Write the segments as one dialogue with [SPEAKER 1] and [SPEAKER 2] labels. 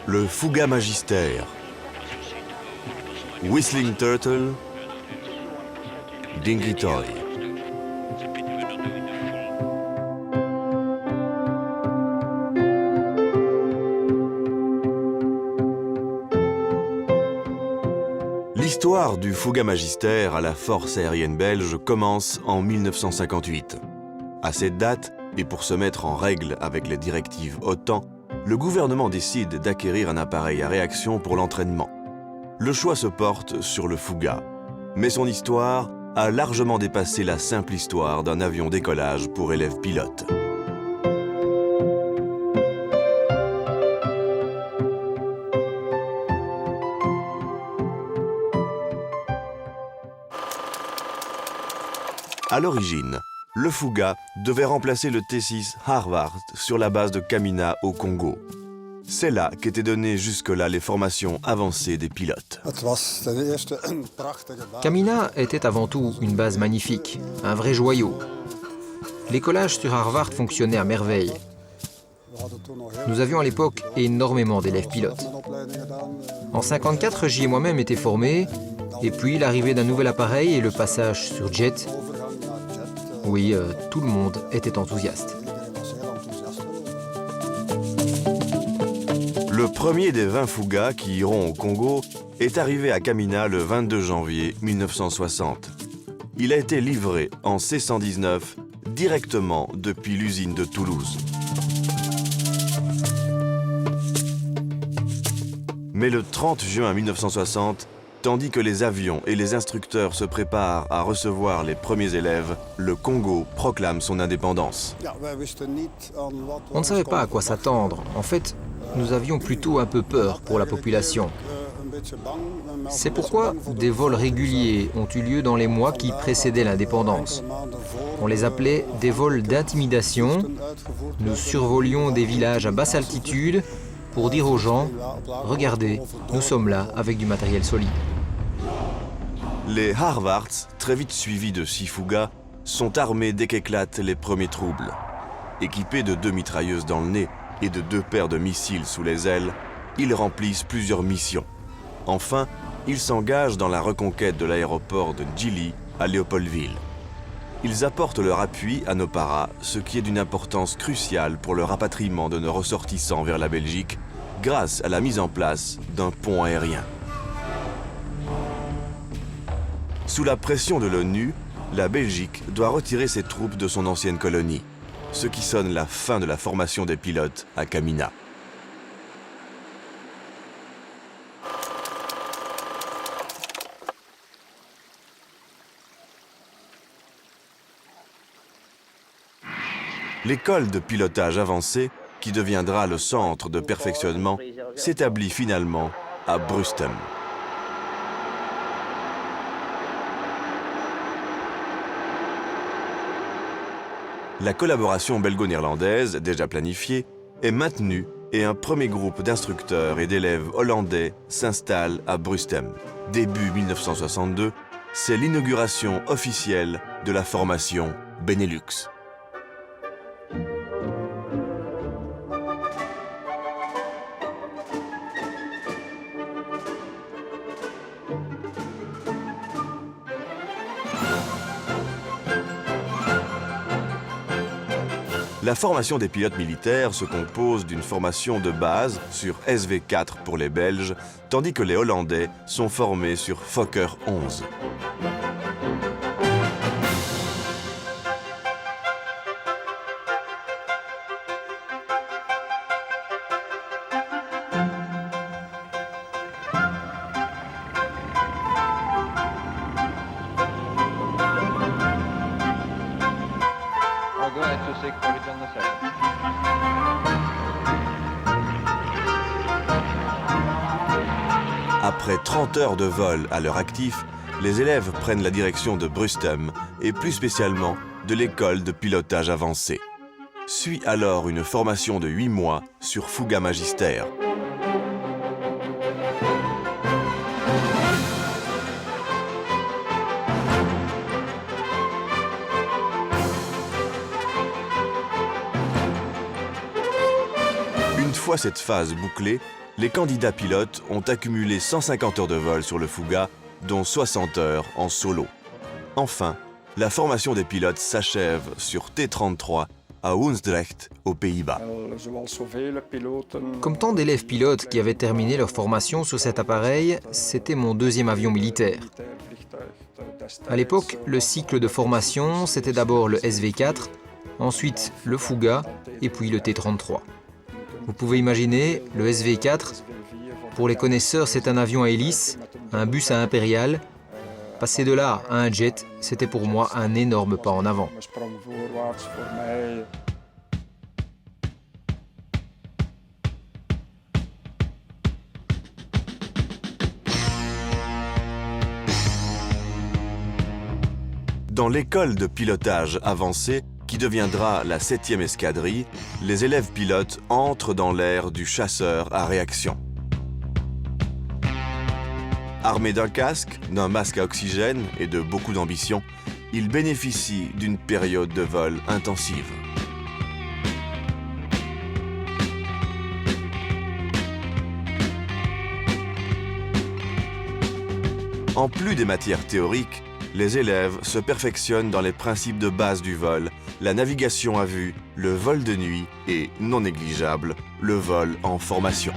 [SPEAKER 1] Le Fouga Magister, Whistling Turtle, Dinky Toy. L'histoire du Fouga Magister à la force aérienne belge commence en 1958. À cette date, et pour se mettre en règle avec les directives OTAN, le gouvernement décide d'acquérir un appareil à réaction pour l'entraînement. Le choix se porte sur le Fouga, mais son histoire a largement dépassé la simple histoire d'un avion décollage pour élèves pilotes. À l'origine, le Fouga devait remplacer le T6 Harvard sur la base de Kamina au Congo. C'est là qu'étaient données jusque-là les formations avancées des pilotes.
[SPEAKER 2] Kamina était avant tout une base magnifique, un vrai joyau. L'écolage sur Harvard fonctionnait à merveille. Nous avions à l'époque énormément d'élèves pilotes. En 1954, j'y ai moi-même été formé, et puis l'arrivée d'un nouvel appareil et le passage sur jet. Oui, tout le monde était enthousiaste.
[SPEAKER 1] Le premier des 20 Fougas qui iront au Congo est arrivé à Kamina le 22 janvier 1960. Il a été livré en C-119 directement depuis l'usine de Toulouse. Mais le 30 juin 1960, tandis que les avions et les instructeurs se préparent à recevoir les premiers élèves, le Congo proclame son indépendance.
[SPEAKER 2] On ne savait pas à quoi s'attendre. En fait, nous avions plutôt un peu peur pour la population. C'est pourquoi des vols réguliers ont eu lieu dans les mois qui précédaient l'indépendance. On les appelait des vols d'intimidation. Nous survolions des villages à basse altitude pour dire aux gens « Regardez, nous sommes là avec du matériel solide ».
[SPEAKER 1] Les Harvards, très vite suivis de 6 Fougas, sont armés dès qu'éclatent les premiers troubles. Équipés de 2 mitrailleuses dans le nez et de 2 paires de missiles sous les ailes, ils remplissent plusieurs missions. Enfin, ils s'engagent dans la reconquête de l'aéroport de Djili à Léopoldville. Ils apportent leur appui à nos paras, ce qui est d'une importance cruciale pour le rapatriement de nos ressortissants vers la Belgique, grâce à la mise en place d'un pont aérien. Sous la pression de l'ONU, la Belgique doit retirer ses troupes de son ancienne colonie, ce qui sonne la fin de la formation des pilotes à Kamina. L'école de pilotage avancé, qui deviendra le centre de perfectionnement, s'établit finalement à Brustem. La collaboration belgo-néerlandaise, déjà planifiée, est maintenue et un premier groupe d'instructeurs et d'élèves hollandais s'installe à Brustem. Début 1962, c'est l'inauguration officielle de la formation Benelux. La formation des pilotes militaires se compose d'une formation de base sur SV4 pour les Belges, tandis que les Hollandais sont formés sur Fokker 11. Après 30 heures de vol à leur actif, les élèves prennent la direction de Brustem et plus spécialement de l'école de pilotage avancé. Suit alors une formation de 8 mois sur Fouga Magister. Une fois cette phase bouclée, les candidats pilotes ont accumulé 150 heures de vol sur le Fouga, dont 60 heures en solo. Enfin, la formation des pilotes s'achève sur T-33 à Woensdrecht, aux Pays-Bas.
[SPEAKER 2] Comme tant d'élèves pilotes qui avaient terminé leur formation sur cet appareil, c'était mon deuxième avion militaire. À l'époque, le cycle de formation, c'était d'abord le SV4, ensuite le Fouga et puis le T-33. Vous pouvez imaginer, le SV4, pour les connaisseurs, c'est un avion à hélice, un bus à impérial. Passer de là à un jet, c'était pour moi un énorme pas en avant.
[SPEAKER 1] Dans l'école de pilotage avancé, qui deviendra la 7e escadrille, les élèves pilotes entrent dans l'ère du chasseur à réaction. Armés d'un casque, d'un masque à oxygène et de beaucoup d'ambition, ils bénéficient d'une période de vol intensive. En plus des matières théoriques, les élèves se perfectionnent dans les principes de base du vol, la navigation à vue, le vol de nuit et, non négligeable, le vol en formation.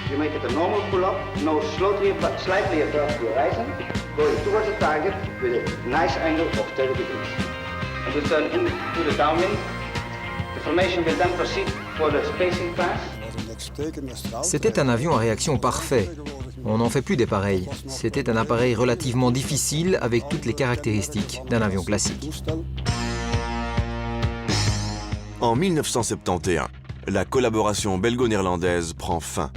[SPEAKER 3] You make it a normal pull-up, no slightly above the horizon, going towards the target with a nice angle of 30 degrees. And we turn into the downwind. The formation will then proceed for the spacing pass.
[SPEAKER 2] C'était un avion à réaction parfait. On n'en fait plus des pareils. C'était un appareil relativement difficile avec toutes les caractéristiques d'un avion classique.
[SPEAKER 1] En 1971, la collaboration belgo-néerlandaise prend fin.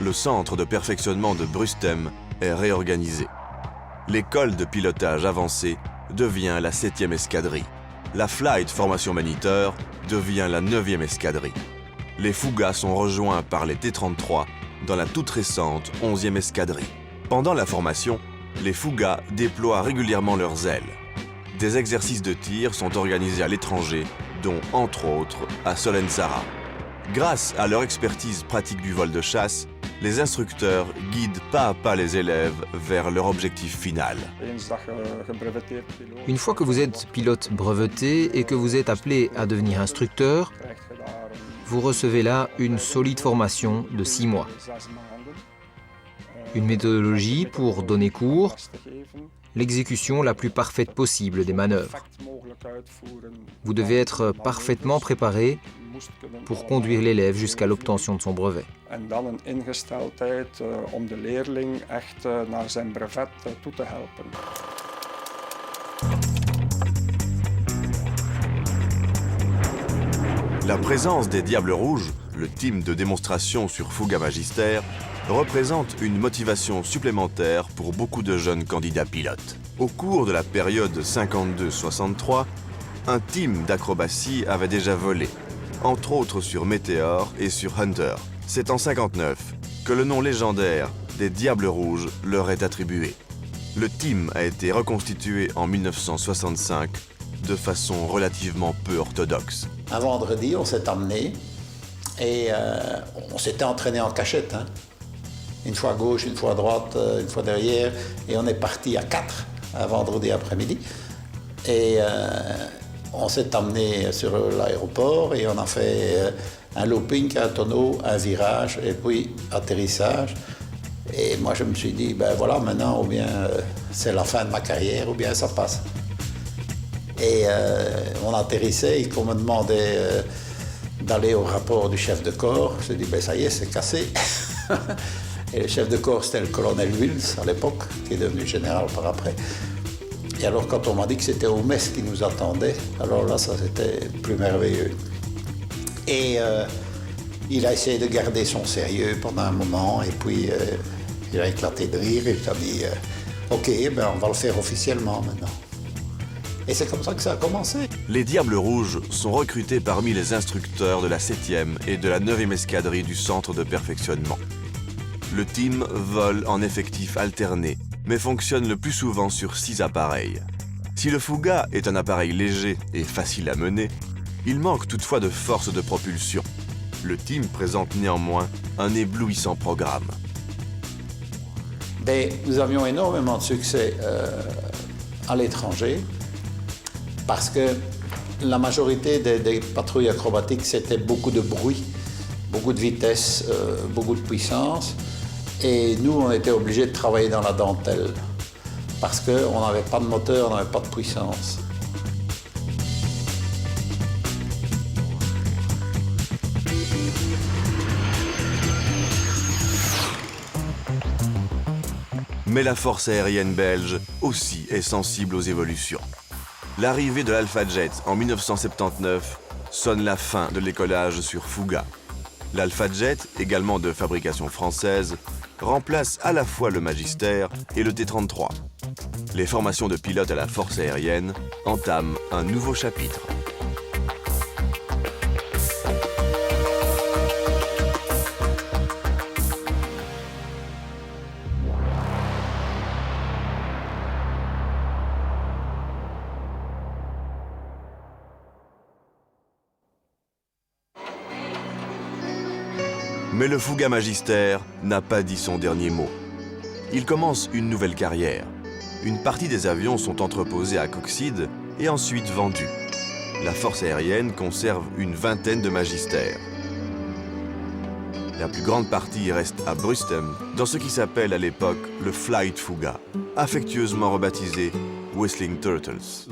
[SPEAKER 1] Le centre de perfectionnement de Brustem est réorganisé. L'école de pilotage avancé devient la 7e escadrille. La Flight Formation Moniteur devient la 9e escadrille. Les Fougas sont rejoints par les T-33 dans la toute récente 11e escadrille. Pendant la formation, les Fougas déploient régulièrement leurs ailes. Des exercices de tir sont organisés à l'étranger, dont, entre autres, à Solensara. Grâce à leur expertise pratique du vol de chasse, les instructeurs guident pas à pas les élèves vers leur objectif final.
[SPEAKER 2] Une fois que vous êtes pilote breveté et que vous êtes appelé à devenir instructeur, vous recevez là une solide formation de 6 mois. Une méthodologie pour donner cours, l'exécution la plus parfaite possible des manœuvres. Vous devez être parfaitement préparé pour conduire l'élève jusqu'à l'obtention de son brevet.
[SPEAKER 1] La présence des Diables Rouges, le team de démonstration sur Fouga Magister, représente une motivation supplémentaire pour beaucoup de jeunes candidats pilotes. Au cours de la période 52-63, un team d'acrobatie avait déjà volé, entre autres sur Meteor et sur Hunter. C'est en 59 que le nom légendaire des Diables Rouges leur est attribué. Le team a été reconstitué en 1965 de façon relativement peu orthodoxe.
[SPEAKER 4] Un vendredi, on s'est emmené et on s'était entraîné en cachette. Une fois à gauche, une fois à droite, une fois derrière. Et on est parti à 4 un vendredi après-midi. Et on s'est emmené sur l'aéroport et on a fait un looping, un tonneau, un virage et puis atterrissage. Et moi, je me suis dit, ben voilà, maintenant, ou bien c'est la fin de ma carrière, ou bien ça passe. Et on atterrissait et qu'on me demandait d'aller au rapport du chef de corps. Je dis, ben ça y est, c'est cassé. Et le chef de corps, c'était le colonel Wills à l'époque, qui est devenu général par après. Et alors, quand on m'a dit que c'était au mess qui nous attendait, alors là, ça c'était plus merveilleux. Et il a essayé de garder son sérieux pendant un moment, et puis il a éclaté de rire, et il a dit OK, ben on va le faire officiellement maintenant. Et c'est comme ça que ça a commencé.
[SPEAKER 1] Les Diables Rouges sont recrutés parmi les instructeurs de la 7e et de la 9e escadrille du centre de perfectionnement. Le team vole en effectif alterné, mais fonctionne le plus souvent sur 6 appareils. Si le Fouga est un appareil léger et facile à mener, il manque toutefois de force de propulsion. Le team présente néanmoins un éblouissant programme.
[SPEAKER 4] Nous avions énormément de succès à l'étranger parce que la majorité des patrouilles acrobatiques, c'était beaucoup de bruit, beaucoup de vitesse, beaucoup de puissance. Et nous, on était obligés de travailler dans la dentelle parce qu'on n'avait pas de moteur, on n'avait pas de puissance.
[SPEAKER 1] Mais la force aérienne belge aussi est sensible aux évolutions. L'arrivée de l'Alpha Jet en 1979 sonne la fin de l'écolage sur Fouga. L'Alpha Jet, également de fabrication française, remplace à la fois le Magister et le T-33. Les formations de pilotes à la force aérienne entament un nouveau chapitre. Mais le Fouga Magister n'a pas dit son dernier mot. Il commence une nouvelle carrière. Une partie des avions sont entreposés à Coxide et ensuite vendus. La force aérienne conserve une vingtaine de Magisters. La plus grande partie reste à Brustem, dans ce qui s'appelle à l'époque le Flight Fouga, affectueusement rebaptisé Whistling Turtles.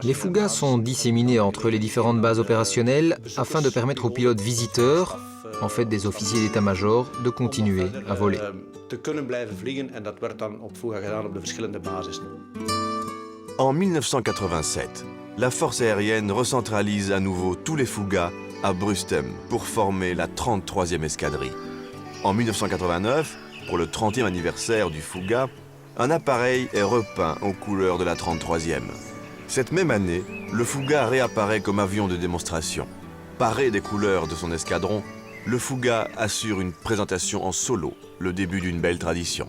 [SPEAKER 2] Les Fougas sont disséminés entre les différentes bases opérationnelles afin de permettre aux pilotes visiteurs, en fait des officiers d'état-major, de continuer à voler.
[SPEAKER 1] En 1987, la force aérienne recentralise à nouveau tous les Fougas à Brustem pour former la 33e escadrille. En 1989, pour le 30e anniversaire du Fouga, un appareil est repeint aux couleurs de la 33e. Cette même année, le Fouga réapparaît comme avion de démonstration. Paré des couleurs de son escadron, le Fouga assure une présentation en solo, le début d'une belle tradition.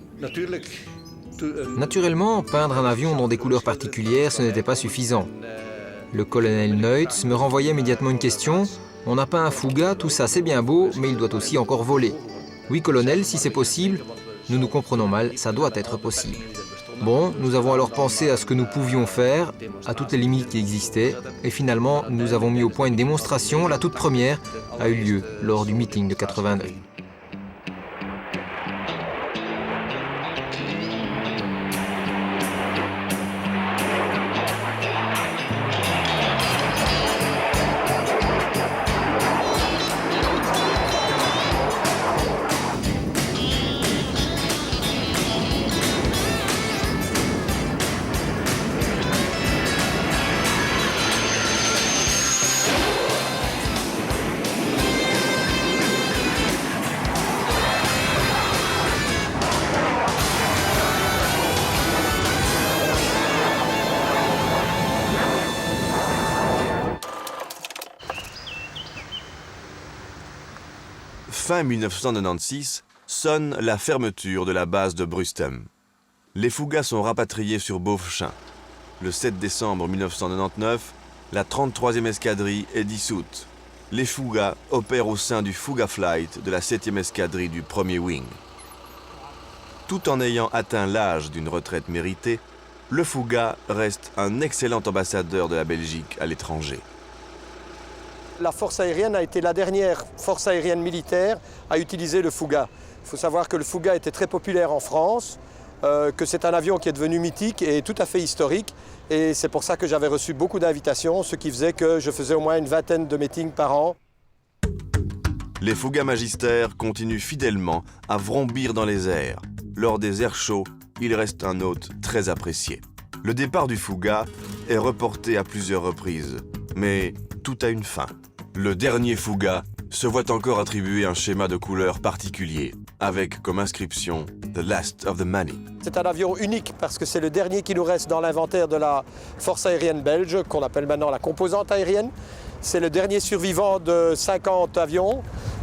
[SPEAKER 2] Naturellement, peindre un avion dans des couleurs particulières, ce n'était pas suffisant. Le colonel Neutz me renvoyait immédiatement une question. « On n'a pas un Fouga, tout ça c'est bien beau, mais il doit aussi encore voler. » « Oui, colonel, si c'est possible. » Nous nous comprenons mal, ça doit être possible. Bon, nous avons alors pensé à ce que nous pouvions faire, à toutes les limites qui existaient, et finalement, nous avons mis au point une démonstration, la toute première, a eu lieu lors du meeting de 89.
[SPEAKER 1] Fin 1996, sonne la fermeture de la base de Brustem. Les Fougas sont rapatriés sur Beaufchin. Le 7 décembre 1999, la 33e escadrille est dissoute. Les Fougas opèrent au sein du Fouga Flight de la 7e escadrille du 1er Wing. Tout en ayant atteint l'âge d'une retraite méritée, le Fouga reste un excellent ambassadeur de la Belgique à l'étranger.
[SPEAKER 5] La force aérienne a été la dernière force aérienne militaire à utiliser le Fouga. Il faut savoir que le Fouga était très populaire en France. que c'est un avion qui est devenu mythique et tout à fait historique. Et c'est pour ça que j'avais reçu beaucoup d'invitations, ce qui faisait que je faisais au moins une vingtaine de meetings par an.
[SPEAKER 1] Les Fouga Magister continuent fidèlement à vrombir dans les airs. Lors des airs chauds, il reste un hôte très apprécié. Le départ du Fouga est reporté à plusieurs reprises, mais tout a une fin. Le dernier Fouga se voit encore attribuer un schéma de couleur particulier, avec comme inscription « The Last of the Many ».
[SPEAKER 5] C'est un avion unique parce que c'est le dernier qui nous reste dans l'inventaire de la force aérienne belge, qu'on appelle maintenant la composante aérienne. C'est le dernier survivant de 50 avions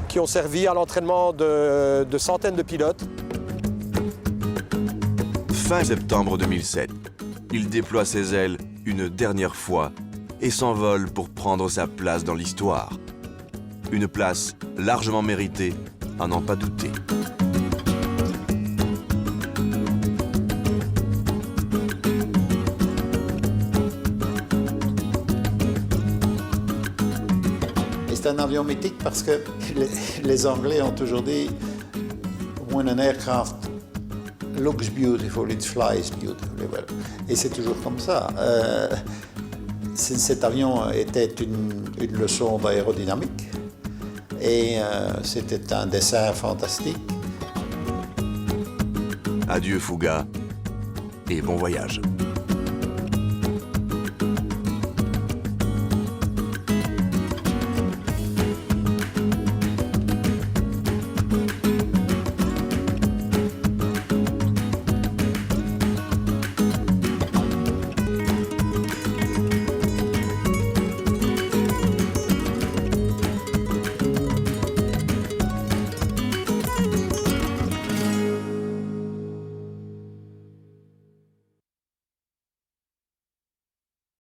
[SPEAKER 5] qui ont servi à l'entraînement de centaines de pilotes.
[SPEAKER 1] Fin septembre 2007, il déploie ses ailes une dernière fois et s'envole pour prendre sa place dans l'histoire. Une place largement méritée, à n'en pas douter.
[SPEAKER 4] C'est un avion mythique parce que les Anglais ont toujours dit when an aircraft looks beautiful, it flies beautifully well. Et c'est toujours comme ça. Cet avion était une leçon d'aérodynamique et c'était un dessin fantastique.
[SPEAKER 1] Adieu Fouga et bon voyage.